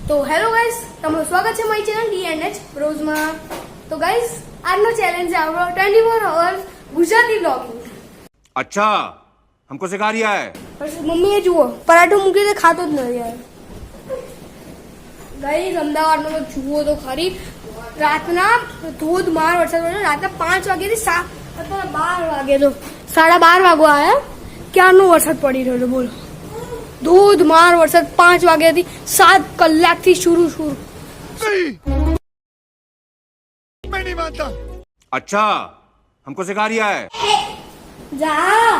તો hello guys, તમારું સ્વાગત છે મારી ચેનલ DNH રોઝમાં. તો ગાઈસ, આજનો ચેલેન્જ છે આપણો 24 અવર્સ ગુજરાતી બ્લોગિંગ. अच्छा हमको सिखा रिया है. મમ્મીએ જુઓ પરાઠો મૂકી દે, ખાતો જ નથી યાર. ગાઈસ, અમદાવાદનો તો જુઓ તો ખરી, રાતના ધોધમાર વરસાદ પડ્યો. રાતના 5 વાગ્યાથી અત્યારે 12 વાગે, તો 12:30 વાગવા આવ્યા, ક્યારનો વરસાદ પડી રહ્યો છે બોલો. ધોધમાર વરસાદ 5 વાગ્યાથી 7 કલાકથી શરૂ. मैं नहीं मानता. अच्छा हमको सिखा रिया है. જા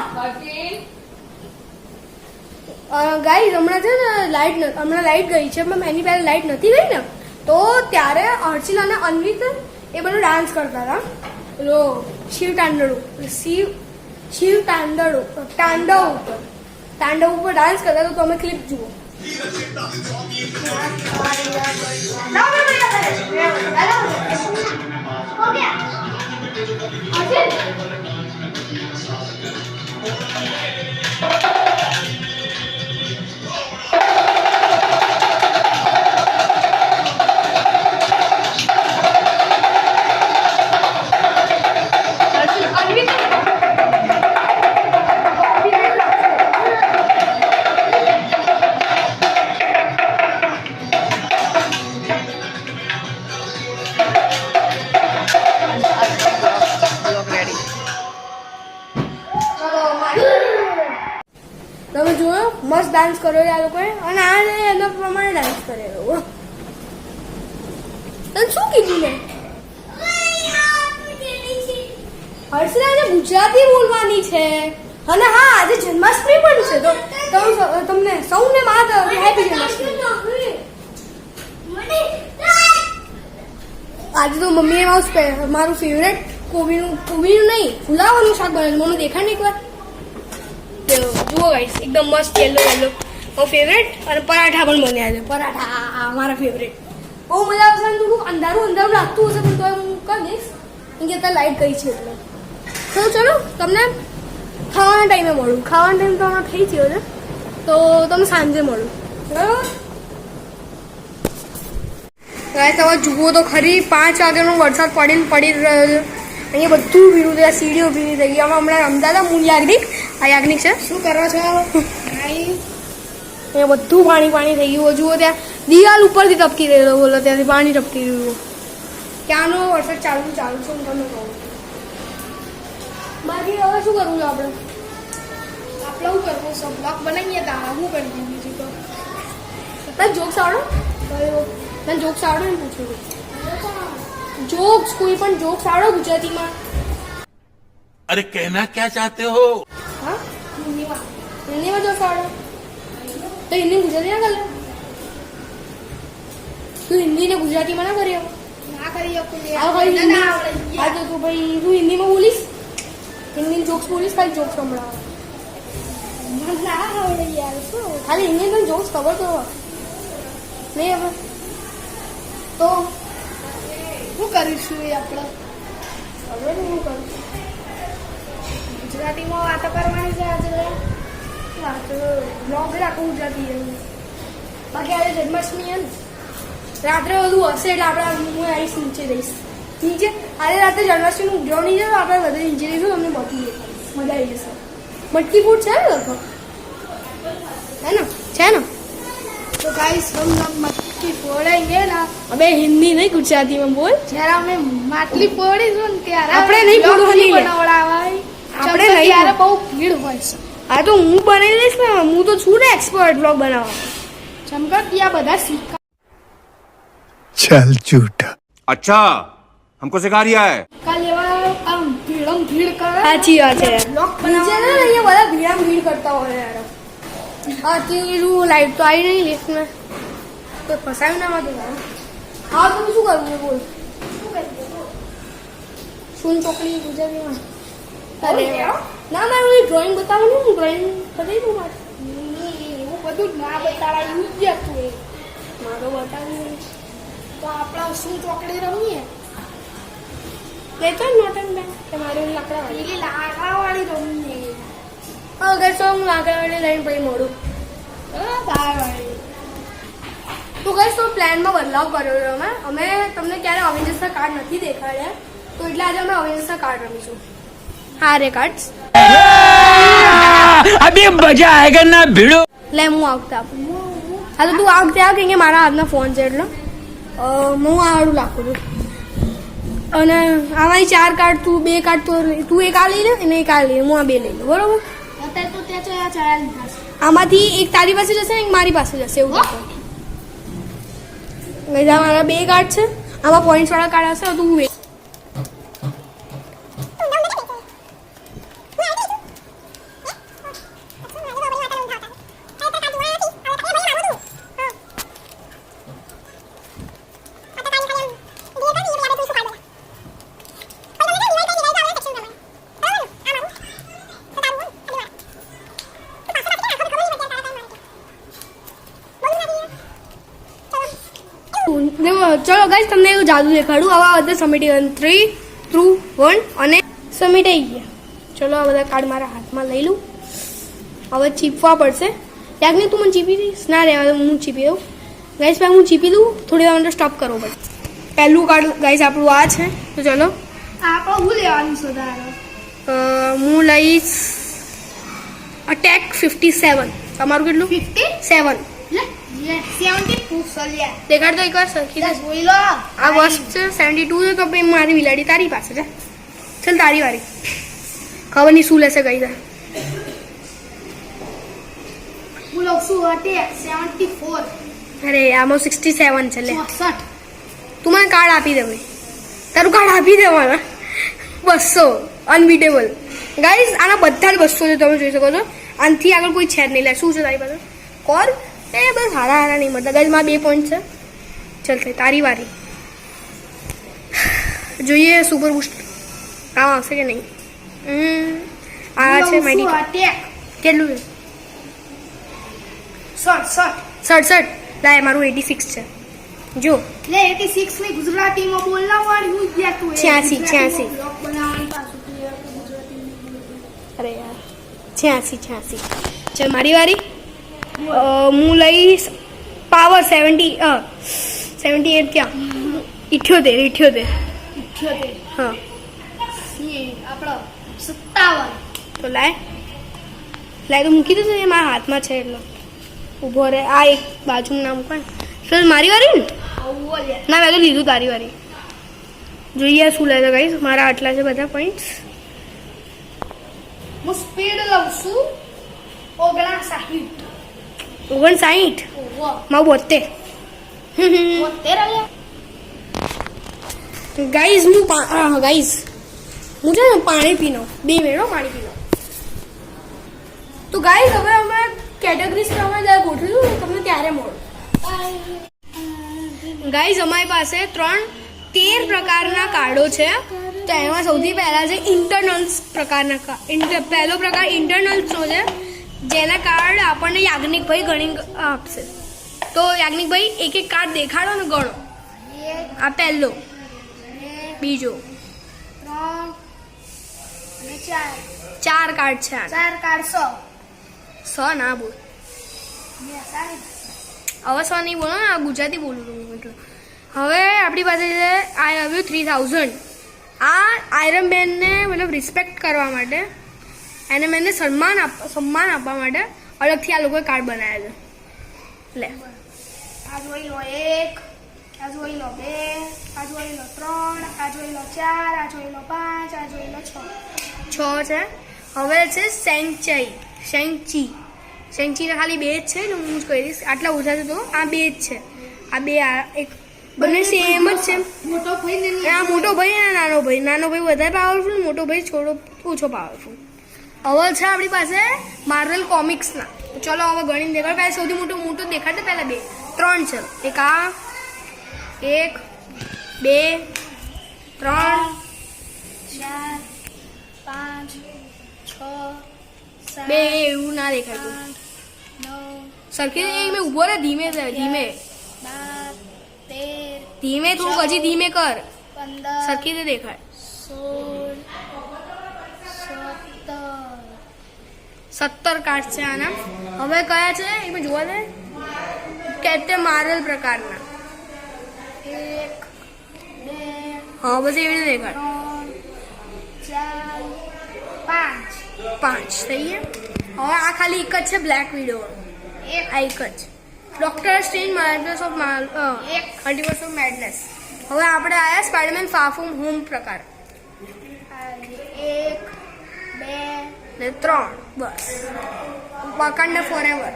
ગાઈસ, હમણાં છે ને લાઈટ ગઈ છે, પણ એની પહેલા લાઈટ નથી ગઈ ને, તો ત્યારે હર્ષિલ અને અન્વિત એ બધું ડાન્સ કરતા હતા. પેલો શિવ તાંડવ ઉપર ડાન્સ કરતા. તો તમે ક્લિપ જુઓ. તમે જોયો, મસ્ત ડાન્સ કર્યો આ લોકોએ, અને આ એના પ્રમાણે ડાન્સ કરેલો. તને શું કીધું ને? હર્ષિલાને ગુજરાતી બોલવાની છે, અને હા, આજે જન્માષ્ટમી પણ છે, તો તમને સૌને હેપી જન્માષ્ટમી. આજે તો મમ્મીએ મારું ફેવરેટ કોબીનું નહીં, ફુલાવાનું શાક બનાવ્યું. મને દેખાય ને એકવાર. જુઓ ગાઈસ, એકદમ મસ્ત યેલો મારું ફેવરેટ. અને પરાઠા પણ બન્યા છે. પરાઠા મારા ફેવરેટ. બહુ મજા આવશે. થોડું અંધારું લાગતું હશે, પણ તો હું કરી દઈશ, કેમ કે અત્યારે લાઈટ ગઈ છે એટલે. તો ચલો, તમને ખાવાના ટાઈમે મળું. ખાવાનો ટાઈમ તો હમણાં થઈ ગયો છે, તો તમે સાંજે મળું, બરાબર? ગાઈસ, તમે જુઓ તો ખરી, 5 વાગ્યાનો વરસાદ પડી રહ્યો છે. અહીંયા બધું ભીનું થયું, સીડીઓ ભીની થઈ ગઈ. અમે હમણાં રમતા હતા, હું યાજ્ઞિક. આ યાજ્ઞિક છે. શું કરવા છો? અહીંયા બધું પાણી થઈ ગયું. જુઓ, ત્યાં દિવાલ ઉપરથી ટપકી રહેલો, બોલો, ત્યાંથી પાણી ટપકી રહ્યું. ક્યાંનો વરસાદ ચાલુ છે, હું તમને કહું. બાકી હવે શું કરવું છે આપણે શું કરવું? સબ બ્લોગ બનાવીએ તારા, શું કરી દઈએ બીજું તો. તને જોક્સ આવડે? તને જોક્સ આવડે ને પૂછ્યું? જોક્સ, કોઈ પણ જોક્સ આવડે ગુજરાતીમાં? अरे कहना क्या चाहते हो? હા, હિન્દીમાં જોક્સ આવડે તો હિન્દી ગુજરાતી ના કરે. તું હિન્દી ને ગુજરાતીમાં ના કરી શકું. તું ભાઈ તું હિન્દીમાં બોલીશ, હિન્દી જોક્સ બોલીશ, ખાલી જોક્સ સંભળાવ. ખાલી હિન્દી તને જોક્સ ખબર તો નહીં હવે. તો શું કરીશું એ આપણે? હવે શું કરીશું? ગુજરાતીમાં વાતો કરવાની છે આજે. બ્લોગ રાખું ગુજરાતી. બાકી આજે જન્માષ્ટમી છે ને, રાત્રે બધું હશે એટલે આપણે હું આવીશ, નીચે જઈશ. નીચે આજે રાત્રે જન્માષ્ટમીનું ઉજવણી છે, તો આપણે બધે નીચે જઈશું. તમને બધી મજા આવી જશે. મટકી ફૂટ છે ને લગભગ, છે ને? તો ગાઈસ, हम मटकी फोड़ेंगे ना. अबे हिंदी नहीं, गुजराती में बोल. जरा અમે માટલી ફોડીશું ને ત્યારે આપણે નહીં ફોડવાની બનાવડાવાય. આપણે નહીં, ત્યારે બહુ ભીડ હોય છે. આ તો હું બનાવી દઈશ ને, હું તો છું ને એક્સપર્ટ બ્લોગ બનાવવા. ચમકર ત્યાં બધા શીખા. चल झूठा. अच्छा हमको सिखा रिया है. કાલ એવા આમ ભીડ કરે. સાચી વાત છે. બ્લોગ બનાવવા છે ને, અહીંયા બધા ભીડ કરતા હોય યાર. અત્યારે લાઈટ તો આવી નહીં લિફ્ટમાં, તો ફસાયું ના માટે. હા, તો શું કરવું છે બોલ? શું ચોકડી ગુજરાતીમાં? અરે ના, મારે ડ્રોઈંગ બતાવવાનું. હું ડ્રોઈંગ બતાવી દઉં મારે. એવું બધું ના બતાડાયું જ હતું. મારો બતાવ્યું તો આપણા શું ચોકડી રમીએ. લેતો નોટન બેન તમારું લાકડાવાળી રમીએ. અગર તો હું આગળ લઈને પછી મોડું બાર વાળી તો ગાઈસ તો પ્લાનમાં બદલાવ કર્યો છે અમે તમને ક્યારે અવેન્જર્સના કાર્ડ નથી દેખાડ્યા, તો એટલે આજે અમે અવેન્જર્સના કાર્ડ રમીશું. હા રે કાર્ડ્સ अभी मजा आएगा ना भिड़ो. લે હું આવતે આપું. હા તો તું આવતે આવ, કેમ કે મારા હાથમાં ફોન છે એટલે હું આવડું લાખું છું. અને આમાંથી 4 કાર્ડ, તું 2 કાર્ડ તો તું એક આ લઈ લે અને એક આ લઈ લે, હું આ 2 લઈ લઉં, બરોબર? આમાંથી એક તારી પાસે જશે એક મારી પાસે જશે, એવું થશે. મારા 2 કાર્ડ છે, આમાં પોઈન્ટ્સ વાળા કાર્ડ હશે, તું વેચ. ચલો ગાઈસ તમને એવું જાદુ દેખાડું. આવા બધા સમેટી 3, 2, 1 અને સમેટાઈ ગયા. ચલો આ બધા કાર્ડ મારા હાથમાં લઈ લઉં. હવે ચીપવા પડશે. યાજ્ઞ તું મને ચીપી દઈશ? ના રહેવા હું ચીપી દઉં. ગાઈસ ભાઈ હું ચીપી દઉં, થોડી વાર સ્ટોપ કરવો પડે. પહેલું કાર્ડ ગાઈસ આપણું આ છે, તો ચલો આપણે હું લેવાનું છે. હું લઈશ અટેક 57. તમારું કેટલું? 57. દેખાડ તો એકવાર સરખી આ વસ્ત છે 72 છે, તો ભાઈ મારી બિલાડી તારી પાસે છે. ચાલ તારી વારી. ખબર નહીં શું લેશે ગઈ. અરે આમાં 67 છે. લે તું મને કાર્ડ આપી દે ભાઈ, તારું કાર્ડ આપી દે મને. 200 અનબીટેબલ. ગાઈઝ આના બધા જ 200 છે, તમે જોઈ શકો છો. આનાથી આગળ કોઈ છે જ નહીં. લે શું છે તારી પાસે? કોલ એ બસ હારા નહીં મળતા. ગાઈઝ મારા 2 પોઈન્ટ છે. ચાલ થઈ તારી વારી. જોઈએ સુપર બુસ્ટ કામ આવશે કે નહીં. આ છે મારી કેટલું છે? 67. લાય મારું 86 છે. જો લે 86 ની ગુજરાતીમાં બોલના વાળી હું ગયા તું 86. અરે યાર 86. ચાલ મારી વારી. હું લઈશ પાવર 78 ક્યાં 78. હા આપણો 57 તો લાય તો મૂકી દીધું. એ મારા હાથમાં છે એટલે ઊભો રહે. આ એક બાજુનું નામ કોઈ. સર મારી વારી ને? ના મેં તો લીધું તારી વારી. જોઈએ શું લે છે ગાઈસ. મારા આટલા છે બધા પોઈન્ટ્સ. હું સ્પીડ લઉં છું 59. મારું 72. ગાઈઝ હું છે ને પાણી પીનો 2 મિનિટ પાણી પીનો. તો ગાઈઝ હવે અમે કેટેગરીઝ પ્રમાણે ગોઠવીશું, તમને ત્યારે મળો. ગાઈઝ અમારી પાસે 13 પ્રકારના કાર્ડો છે. તો એમાં સૌથી પહેલા છે ઇન્ટરનલ્સ પ્રકારના. પહેલો પ્રકાર ઇન્ટરનલ્સનો છે, જેના કાર્ડ આપણને યાજ્ઞિકભાઈ ગણી આપશે. તો યાજ્ઞિકભાઈ એક એક કાર્ડ દેખાડો ને ગણો. આ પહેલો, બીજો, 4 કાર્ડ છે. 4 કાર્ડ 100 ના બોલ. હવે 100 નહીં બોલો ને, ગુજરાતી બોલું છું એટલે. હવે આપણી પાસે છે આઈ આવ્યું 3000. આ આયરન મેનને મતલબ રિસ્પેક્ટ કરવા માટે, એને મેનને સન્માન આપવા માટે અલગથી આ લોકોએ કાર્ડ બનાવ્યા છે. લે આ જોઈ લો 1, આ જોઈ લો 2, આ જોઈ લો 3, આ જોઈ લો 4, આ જોઈ લો 5, આ જોઈ લો 6 છે. હવે છે શેંગચી ખાલી 2 જ છે ને, હું જ કહી દઈશ. આટલા ઓછા છે તો આ 2 જ છે. આ 2 એક બંને સેમ જ છે. મોટો ભાઈ ને આ મોટો ભાઈ અને નાનો ભાઈ વધારે પાવરફુલ, મોટો ભાઈ થોડો ઓછો પાવરફુલ. હવે છે આપણી પાસે માર્વેલ કોમિક્સના. ચલો હવે ગણીને દેખાડ. પહેલાં સૌથી મોટો દેખાડે. પહેલાં 3 છે. એક આ 1, 2, 3, 4, 5, 6, 2 એવું ના દેખાડતું. 9, સરખી મેં ઊભો રહે. ધીમે 12, 13, તું પછી ધીમે કર. 15, સરખી રીતે દેખાય. 16, 17 17 કાર્ડ છે આના. હવે કયા છે એ જોવા દે. કેપ્ટન માર્વેલ પ્રકારના. 1 2 હા બસ એવી રીતે દેખાડ. 3 4 5 5 થઈ ગયા. હવે આ ખાલી એક જ છે બ્લેક વિડો. આ એક જ doctor strange multiverse of multiverse of madness. હવે આપણે આયા સ્પાઈડરમેન ફાર ફ્રોમ હોમ પ્રકાર. 1 2 ને 3 બસ. વાકાન્ડા ફોરએવર.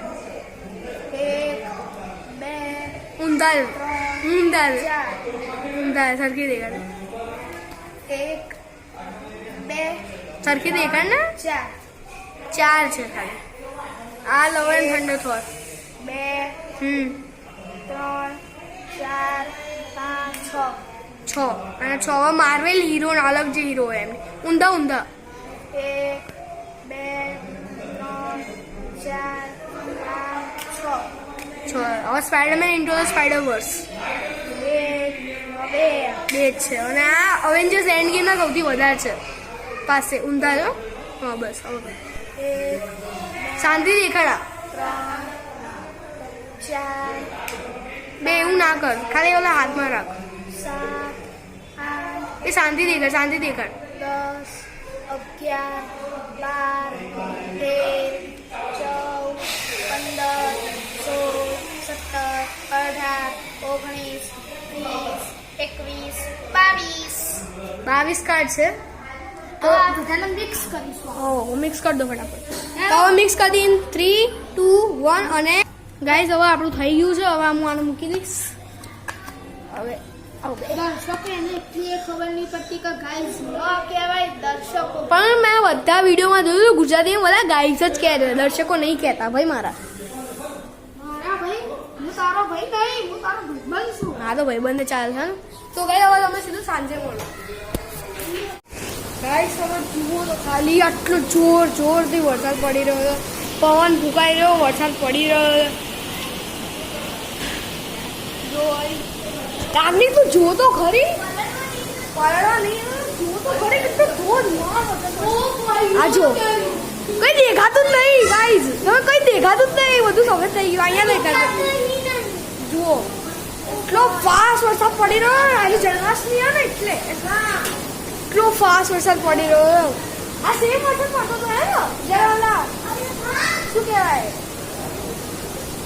1 2 ઊંધાલ 3 ઊંધાલ 4 ઊંધાલ સરખી દેખાડ. 1 2 સરખી દેખાડ ને. 4 4 છે ખાલી. આ લવ એન્ડ થંડર થોર. 2 3 4 5 6 6 અને 6 માર્વેલ હીરો અલગ જે હીરો હોય એમ ઊંધા ઊંધા. 1 2 3 4 5 6 6 હવે સ્પાઈડરમેન ઇન્ટુ ધ સ્પાઈડર વર્સ. 1 2 બે જ છે અને આ અવેન્જર્સ એન્ડ ગેમના સૌથી વધારે છે પાસે ઊંધા જો. હા બસ હવે 1 શાંતિ દેખાડા. 3 4 બે એવું ના કર ખાલી ઓલા હાથમાં રાખ. 7 8 એ શાંતિ દેખાડ શાંતિ દેખાડ. 10 11 12 13 14 15 16 17 18 19 20 21 22 22 કાર્ડ છે. તો બધાને મિક્સ કરીશું. ઓહ મિક્સ કરી દો ફટાફટ. તો હવે મિક્સ કરી દઈને 3 2 1 અને ગાઈઝ હવે આપણું થઈ ગયું છે. હવે હું આને મૂકી દઈશ. હવે દર્શકો એને એટલી ખબર નહીં પડતી કે ગાઈઝ ન કહેવાય દર્શકો. પણ મેં બધા વિડીયોમાં જોયું ગુજરાતીમાં બધા ગાઈસ જ કહે છે દર્શકો નહીં કહેતા ભાઈ મારા. મારા ભાઈ હું તારો ભાઈ નહીં, હું તારો ભાઈબંધ છું. હા તો ભાઈ બંને ચાલે છે ને. તો ગઈ હવે તમે સીધું સાંજે મળો. ગાઈસ હવે જુઓ તો ખાલી આટલો જોરથી વરસાદ પડી રહ્યો છે. પવન ફૂંકાઈ રહ્યો વરસાદ પડી રહ્યો છે. જો કામની તું જો તો ખરી પલળવા નહીં જો તો ખરી કેટલો જોરદાર વરસાદ. આ જો કઈ દેખાતું જ નહીં ગાઈસ. તમે કઈ દેખાતું જ નહીં બધું સફેદ થઈ ગયું. અહીંયા દેખાતું જુઓ એટલો ફાસ્ટ વરસાદ પડી રહ્યો. આજે જન્માષ્ટમી આવે ને એટલે એટલો ફાસ્ટ વરસાદ પડી રહ્યો. આ સેમ વરસાદ પડતો તો હે ને જ્યારે ઓલા શું કહેવાય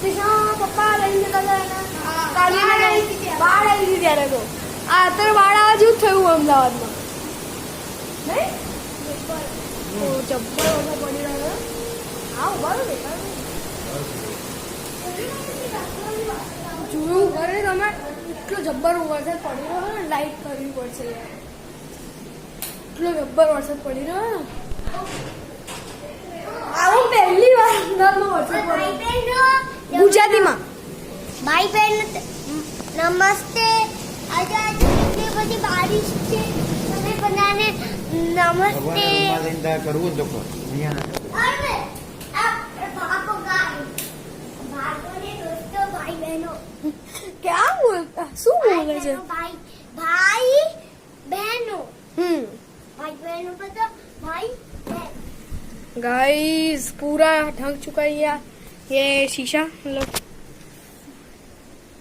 કિશન પપ્પા લઈને જતા હતા એના કાઢીને બાળ આવી હતી ત્યારે તો આ અત્યારે બાળ આવવા જેવું જ થયું અમદાવાદમાં નહીં. તો જબ્બર વરસાદ પડી રહ્યો. હા ઉભા રહો દેખાડો. જોયું કરે તમે એટલો જબ્બર વરસાદ પડી રહ્યો ને લાઈટ કરવી પડશે યાર. એટલો જબ્બર વરસાદ પડી રહ્યો ને. આવો પહેલી વાર અમદાવાદમાં વરસાદ પડ્યો ગુજરાતીમાં. ભાઈ બહેન નમસ્તે. આજે એટલી બધી બારિશ છે. તમે બધાને નમસ્તે. કરવું તો અરે આ બાપો ગાય ભાઈઓને દોસ્તો ભાઈ બહેનો ક્યાં બોલતા શું બોલે છે. ભાઈ બહેનો હમ ભાઈ બહેનો બધા ભાઈ બહેન. गाइस पूरा ढक चुका है ये शीशा मतलब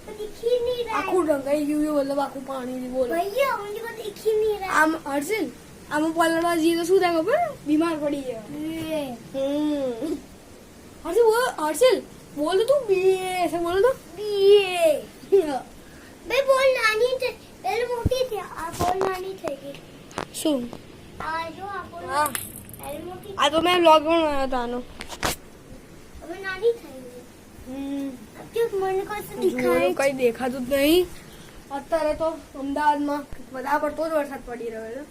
तो दिख ही नहीं रहा है आखू ढंगाई गયું मतलब આખું પાણી બોલ. भैया मुझे को दिख ही नहीं रहा આમ હર્ષિલ આમ પલળવા જઈએ તો શું થાય ખબર બીમાર પડી જાય. है. હર્ષિલ બોલ હર્ષિલ બોલ તો તું બી ऐसे बोल तो ये બે બોલ નાની છે પેલી મોટી છે આ બોલ નાની થઈ ગઈ. શું આ જો આ બોલ હા પેલી મોટી આ તો મેં વ્લોગ બનાવ્યો હતો આનો. હવે નાની થઈ ગઈ. अब जो मन को से दिखाए કઈ દેખાતું જ નહીં. અત્યારે તો અમદાવાદમાં બધા પડતો જ વરસાદ પડી રહ્યો છે.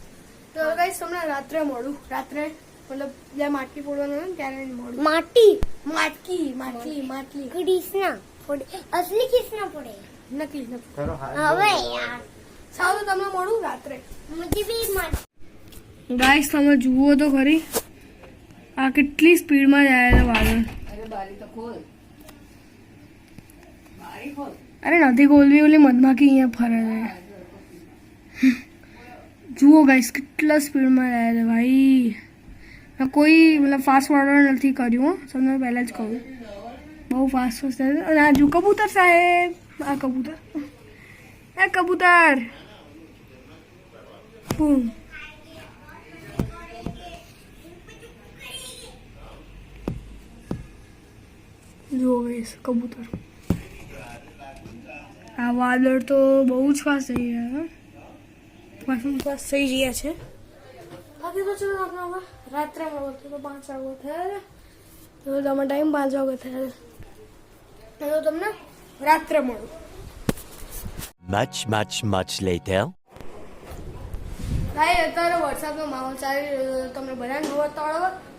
તો ગાઈસ તમને રાત્રે મળું. રાત્રે મતલબ જ્યાં માટકી ફોડવાનું હોય ને ત્યારે મળું. माटी માટલી कृष्णा फोड़े असली कृष्णा फोड़े નકલી હવે યાર સારું તમને મળું રાત્રે. मुझे भी माटी ગાઈસ તમે જુઓ તો ખરી આ કેટલી સ્પીડમાં જાય છે વાદળ. અરે નથી ખોલવી ઓલી મધમાખી અહીંયા ફરે છે. જુઓ ગાઈસ કેટલા સ્પીડમાં જાય છે ભાઈ. કોઈ મતલબ ફાસ્ટ ફોરવર્ડ નથી કર્યું. તમને પહેલાં જ કહું બહુ ફાસ્ટ ફાસ્ટ અને આ જો કબૂતર સાહેબ, આ કબૂતર, એ કબૂતર બૂમ. જુઓ ગાઈસ કબૂતર. આ વાદળ તો બહુ જ ફાસ્ટ થઈ ગયા, ફાસ્ટ થઈ ગયા છે. બાકી તો ચલો આપણે હવે રાત્રે મળો તો 5 વાગે થયા, તો તમે ટાઈમ 5 વાગે થયા, તો તમને રાત્રે મળો. Much later. ભાઈ અત્યારે વરસાદનો માહોલ ચાલી રહ્યો છે, તમને બધાને ખબર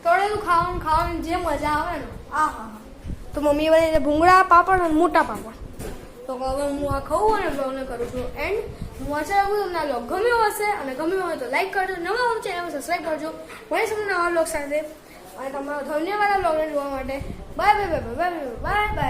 તળેલું ખાવાની જે મજા આવે ને, આ હા હા. તો મમ્મી બને ભૂંગળા પાપડ અને મોટા પાપડ. તો હવે હું આ ખાઉં અને બ્લોગને કરું છું એન્ડ. હું આશા રાખું તમને આ બ્લોગ ગમ્યો હશે, અને ગમ્યો હોય તો લાઈક કરજો, નવા હોય ચેનલ સબસ્ક્રાઈબ કરજો. મળીશું નવા બ્લોગ સાથે, અને તમારો ધન્યવાદ આ બ્લોગને જોવા માટે. Bye bye bye bye bye bye bye.